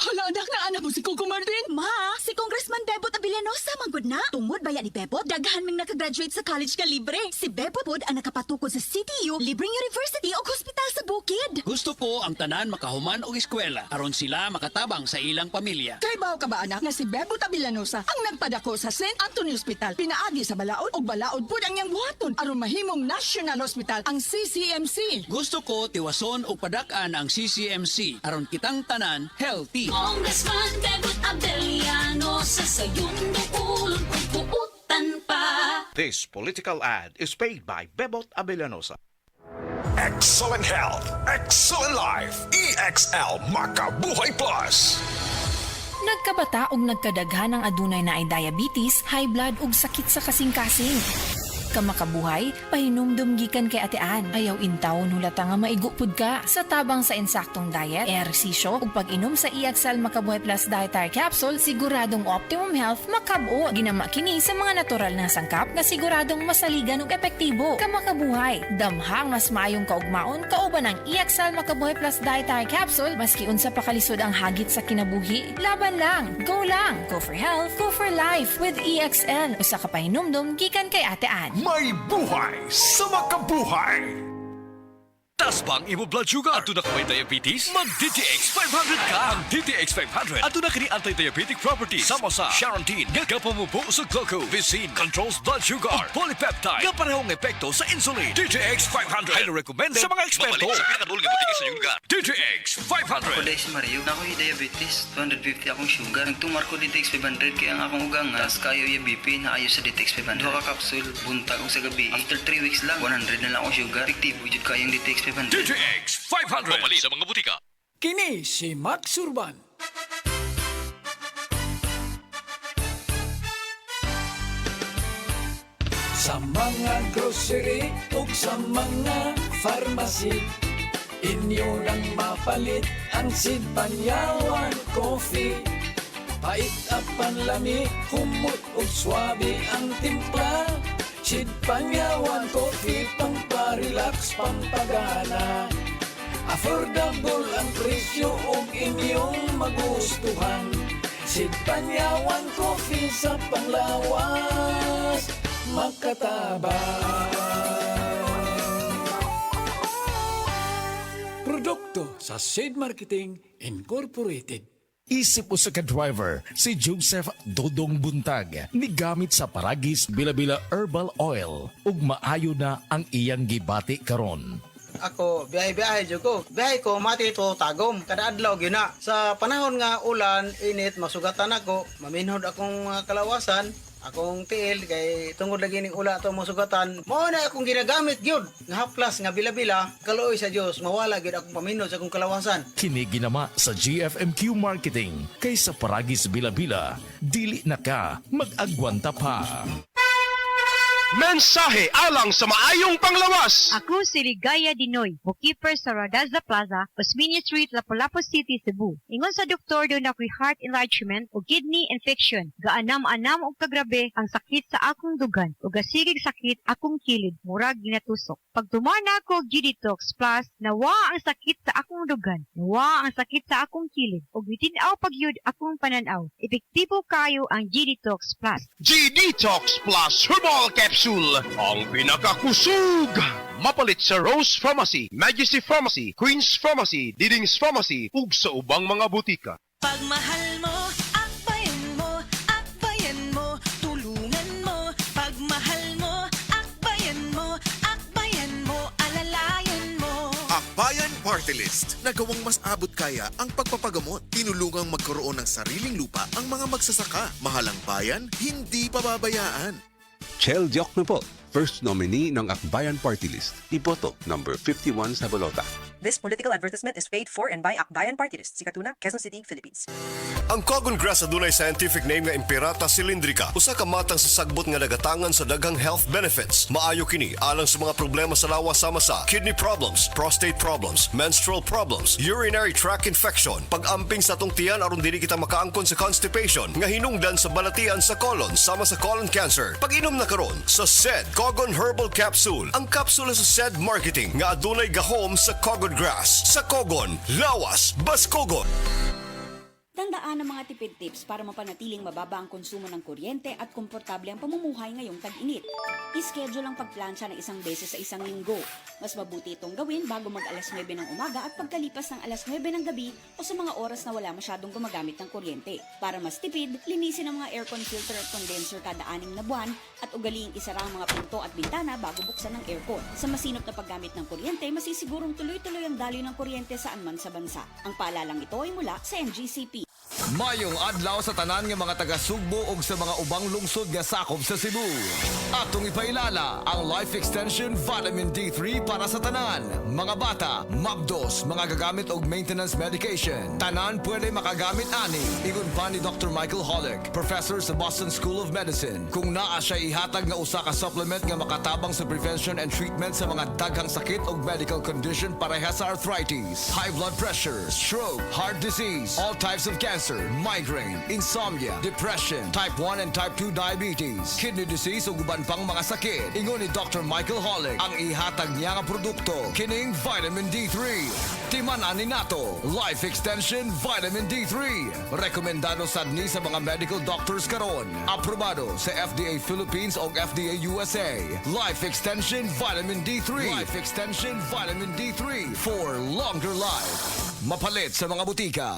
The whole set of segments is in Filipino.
Hala, anak na anak mo si Coco Martin. Ma, si Congressman Bebot Abilianosa manggod na. Tungod baya ni Bebot, daghan ming nakagraduate sa college nga libre. Si Bebot pod ang nakapatukod sa CTU, libreng university o hospital sa bukid. Gusto ko ang tanan makahuman og eskwela aron sila makatabang sa ilang pamilya. Kay bao ka ba anak na si Bebot Abilianosa ang nagpadako sa St. Anthony Hospital. Pinaagi sa balaod o balaod pod ang iyang buhaton aron mahimong National Hospital ang CCMC. Gusto ko tiwason og padak-an ang CCMC aron kitang tanan healthy. Congressman Bebot Abilianosa sa iyong dukulong pagpuutan pa. This political ad is paid by Bebot Abilianosa. Excellent health, excellent life. EXL Makabuhay Plus. Nagkabata og nagkadaghan ng adunay na ay diabetes, high blood ug sakit sa kasing-kasing. Kamakabuhay, pahinumdum gikan kay atean. Ayaw intaw hulata nga maigupod ka sa tabang sa insaktong diet, ehersisyo ug pag-inom sa EXL Makabuhay Plus Dietary Capsule, siguradong optimum health makabuo. Ginama kini sa mga natural na sangkap na siguradong masaligan ug epektibo. Kamakabuhay, damhang mas maayong kaugmaon kauban ang EXL Makabuhay Plus Dietary Capsule maski unsa pa kalisod ang hagit sa kinabuhi. Laban lang, go for health, go for life with EXL. Usa ka pahinumdum gikan kay atean. May buhay sa makabuhay. Tas bang imo blood sugar? Ato na ka may diabetes? Mag DTX 500 ka! Ang DTX 500 ato na kini anti-diabetic properties sama sa Charantine, nga kapamubo sa glucose, Vicin, controls blood sugar, ug polypeptide, nga parehong epekto sa insulin. DTX 500 highly recommended sa mga eksperto. Mabalik sa pinakabulong butika sa yuga. DTX 500. Kulay si Mario, na ako'y diabetes, 250 akong sugar. Nagtumar ko DTX 500 kaya ang akong ugangas, kayo yung BP na ayo sa DTX 500. Duha ka kapsul, buntag o sa gabi. After 3 weeks lang, 100 na lang akong sugar. Efektibo jud kayong DTX 500. DTX 500. Mabalik sa mga butika. Kini si Max Urban. Sa mga grocery ug sa mga pharmacy, inyo nang mapalit ang Sid Panyawan Coffee. Pait at panlami, humot ug swabe ang timpla. Sid Panyawan Coffee, pamparelax, pampagana. Affordable ang presyo ug inyong magustuhan. Sid Panyawan Coffee sa panglawas, makatabang. Produkto sa Sid Marketing Incorporated. Isip mo sa ka-driver, si Joseph Dodong Buntag, nigamit sa Paragis Bila-Bila Herbal Oil, ug maayo na ang iyang gibati karon. Ako, biyahe-biyahe dyan ko. Biyahe ko, mati ito tagom. Kada adlaw yun na. Sa panahon nga ulan, init, masugatan ako. Maminhod akong kalawasan. Akong tiil, kay tungod lagi ning ula ito masugatan. Mao na akong ginagamit yun. Nga haplas, nga bila-bila. Kaluoy sa Diyos, mawala yun akong paminhod sa akong kalawasan. Kini ginama sa GFMQ Marketing. Kay sa Paragis Bila-Bila, dili na ka mag-agwanta pa. Mensahe alang sa maayong panglawas. Ako si Ligaya Dinoy, bookkeeper sa Radazza Plaza, Osmeña Street, Lapu-Lapu City, Cebu. Ingon sa doktor doon ako'y heart enlargement o kidney infection. Gaanam-anam o kagrabe ang sakit sa akong dugan o gasigig sakit akong kilid, murag ginatusok. Pag tumana ko G-Detox Plus, nawa ang sakit sa akong dugan, nawa ang sakit sa akong kilid, o bitinaw pagyud akong pananaw. Epektibo kayo ang G-Detox Plus. G-Detox Plus Herbal Capsule, ang pinakakusog. Mapalit sa Rose Pharmacy, Majesty Pharmacy, Queen's Pharmacy, Diding's Pharmacy, ug sa ubang mga butika. Pagmahal mo, akbayan mo, tulungan mo. Pagmahal mo, akbayan mo, alalayan mo. Akbayan Party List. Nagawang mas abot kaya ang pagpapagamot. Tinulungang magkaroon ng sariling lupa ang mga magsasaka. Mahalang bayan, hindi pababayaan. Chel Diokno po, first nominee ng Akbayan Party List. Iboto, number 51 sa bolota. This political advertisement is paid for and by Akbayan Party List, Sikatuna, Quezon City, Philippines. Ang Cogon Grass adunay scientific name nga Impirata cylindrica, usa ka matang sa sagbot nga nagatangan sa daghang health benefits. Maayo kini alang sa mga problema sa lawas sama sa kidney problems, prostate problems, menstrual problems, urinary tract infection, pag-amping sa atong tiyan aron dili kita makaangkon sa constipation, nga hinungdan sa balatian sa colon sama sa colon cancer. Pag-inom na karon sa SED Cogon Herbal Capsule, ang kapsula sa SED Marketing nga adunay gahom sa Cogon Grass. Sa Cogon, lawas, Baskogon. Nalaan ang mga tipid tips para mapanatiling mababa ang konsumo ng kuryente at komportable ang pamumuhay ngayong tag-init. I-schedule ang pagplansya ng isang beses sa isang linggo. Mas mabuti itong gawin bago mag-alas 9 ng umaga at pagkalipas ng alas 9 ng gabi o sa mga oras na wala masyadong gumagamit ng kuryente. Para mas tipid, linisin ang mga aircon filter at condenser kada 6 na buwan at ugaliing isara ang mga pinto at bintana bago buksan ng aircon. Sa masinop na paggamit ng kuryente, masisigurong tuloy-tuloy ang daloy ng kuryente saan man sa bansa. Ang paalalang ito ay mula sa NGCP. Mayong adlaw sa tanan nga mga taga-Sugbo ug sa mga ubang lungsod nga sakop sa Cebu. Atong ipailala ang Life Extension Vitamin D3 para sa tanan. Mga bata, mabdos, mga gagamit og maintenance medication. Tanan pwede makagamit ani. Ingon pa ni Dr. Michael Holick, professor sa Boston School of Medicine. Kung naa siya ihatag nga usa ka supplement nga makatabang sa prevention and treatment sa mga daghang sakit ug medical condition pareha sa arthritis, high blood pressure, stroke, heart disease, all types of cancer, migraine, insomnia, depression, type 1 and type 2 diabetes, kidney disease ug uban pang mga sakit. Ingon ni Dr. Michael Holick, ang ihatag niya nga produkto kining Vitamin D3. Timan-an ni nato, Life Extension Vitamin D3. Rekomendado sad ni sa mga medical doctors karon. Aprobado sa FDA Philippines ug FDA USA. Life Extension Vitamin D3. Life Extension Vitamin D3 for longer life. Mapalit sa mga butika.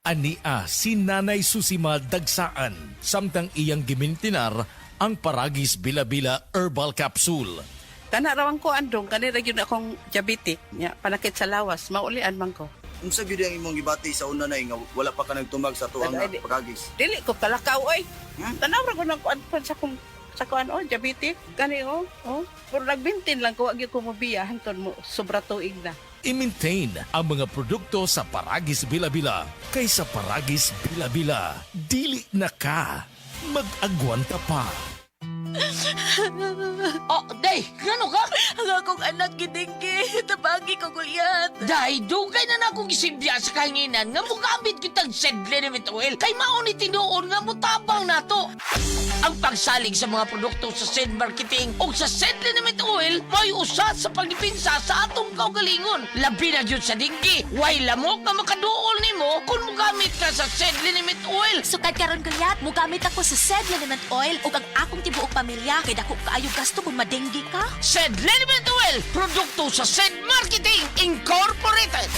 Ania si Nanay Susima Dagsaan, samtang iyang gimintinar ang Paragis Bila-Bila Herbal Capsule. Tanarawan ko andong, kanira yun akong diabetic, ya, panakit sa lawas, maulian man ko. Unsa gyud ang imong gibati sa una na nga wala pa ka nagtumag sa tuang Paragis? Dili ko kalakaw oy. Tanawra ko nang kuan sa kuan diabetic, gani oh. Pero nagbintin lang ko, wag ko mobiya hangtod mo sobra tuig na. I-maintain ang mga produkto sa Paragis Bila-Bila kaysa Paragis Bila-Bila. Dili na ka. Mag-agwanta pa. Oh, day, gano ka? Ang akong anak gidinggi, tabagi ko gulyat. Day, dugay na akong isibya sa kahinginan nga mugamit kitang Sedlenimate Oil kay mauni tinuon nga mutabang nato. Ang pagsalig sa mga produkto sa Sed Marketing o sa Sedlenimate Oil may usa sa pagdipinsa sa atong kaugalingon. Labi na yun sa dinggi, way lamok nga makaduol nimo kung mugamit ka sa Sedlenimate Oil. Sukad karon gulyat, mugamit ako sa Sedlenimate Oil ug ang akong tibuok pamilya kay dako kaayo gasto kung madenggi ka. Sedlenimate Oil, produkto sa Sed Marketing Incorporated.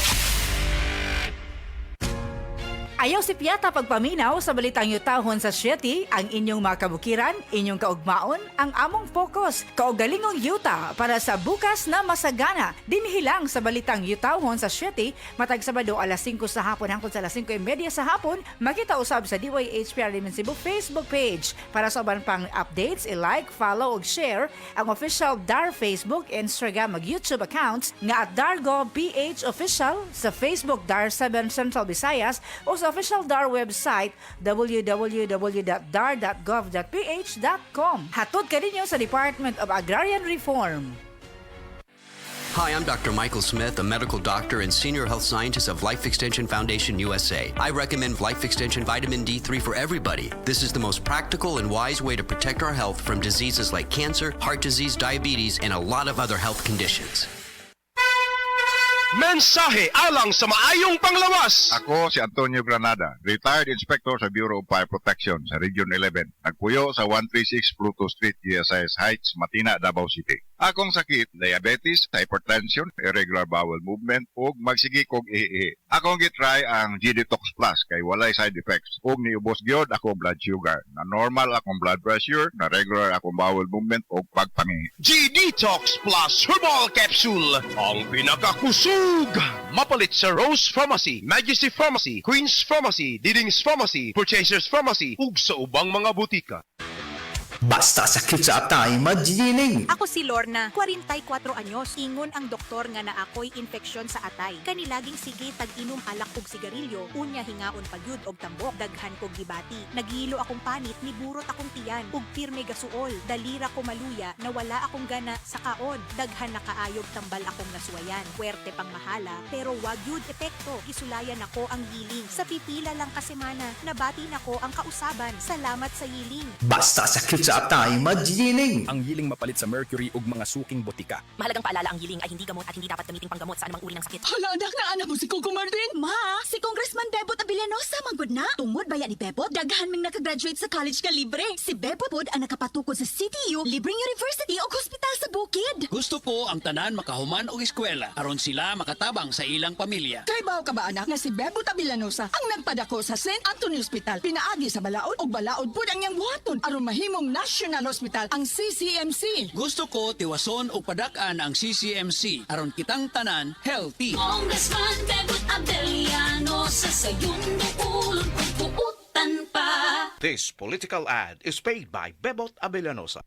Ayaw si Piata pagpaminaw sa balitang yutahon sa Sieti, ang inyong mga kabukiran, inyong kaugmaon, ang among focus, kaugalingong yuta para sa bukas na masagana. Dinhilang sa balitang yutahon sa Sieti, matag Sabado alas 5 sa hapon hangtod sa alas 5:30 sa hapon, makita usab sa DYHP Alimen Cebu Facebook page. Para sa uban pang updates, i-like, follow ug share ang official DAR Facebook, Instagram ug YouTube accounts nga @Dargo PH Official sa Facebook DAR 7 Central Visayas o sa official DAR website www.dar.gov.ph.com. Hatod ka ninyo sa Department of Agrarian Reform. Hi, I'm Dr. Michael Smith, a medical doctor and senior health scientist of Life Extension Foundation USA. I recommend Life Extension Vitamin D3 for everybody. This is the most practical and wise way to protect our health from diseases like cancer, heart disease, diabetes, and a lot of other health conditions. Mensahe alang sa maayong panglawas. Ako si Antonio Granada, retired inspector sa Bureau of Fire Protection sa Region 11. Nagpuyo sa 136 Pluto Street, GSIS Heights, Matina, Davao City. Akong sakit, diabetes, hypertension, irregular bowel movement, ug magsigi kog ihi. Akong gitry ang G-Detox Plus kay walay side effects. Ug niubos gyud akong blood sugar. Na normal akong blood pressure, na regular akong bowel movement ug pagpangihi. G-Detox Plus Herbal Capsule. Ang pinakakusog. Mapalit sa Rose Pharmacy, Majesty Pharmacy, Queen's Pharmacy, Diding's Pharmacy, Purchasers Pharmacy, ug sa ubang mga butika. Basta sakit sa atay, magjining. Ako si Lorna, 44 anyos. Ingon ang doktor nga na ako'y infeksyon sa atay. Kanilaging sige tag-inom alak og sigarilyo, unya hingaon pagyud og tambok, daghan kog gibati. Nagilo akong panit, niburot akong tiyan, ug pirme gasuol. Dalira ko maluya, nawala akong gana sa kaon. Daghan na kaayog tambal akong naswayan. Puwerte pang mahala, pero wag yun epekto. Isulayan ako ang yiling. Sa pipila lang ka semana, nabati nako ang kausaban. Salamat sa yiling. Basta sakit sa atay, magjining. Ang yiling mapalit sa mercury ug mga suking botika. Mahalagang paalala, ang yiling ay hindi gamot at hindi dapat gamitin panggamot sa anumang uri ng sakit. Hala, anak na anak mo si Coco Martin. Ma, si Congressman Bebot Abellanosa manggod na. Tungod baya ni Bebot, daghan ming nakagraduate sa college nga libre. Si Bebot pod ang nakapatukod sa CTU, libreng university o hospital sa bukid. Gusto ko ang tanan makahuman og eskwela aron sila makatabang sa ilang pamilya. Kay bao ka ba anak nga si Bebot Abellanosa ang nagpadako sa St. Anthony Hospital pinaagi sa balaod ug balaod pud ang iyang buhaton aron mahimong National Hospital ang CCMC. Gusto ko tiwason og padak-an ang CCMC aron kitang tanan healthy. Congressman Bebot Abellanosa sa iyong dukulon kung puutan pa. This political ad is paid by Bebot Abellanosa.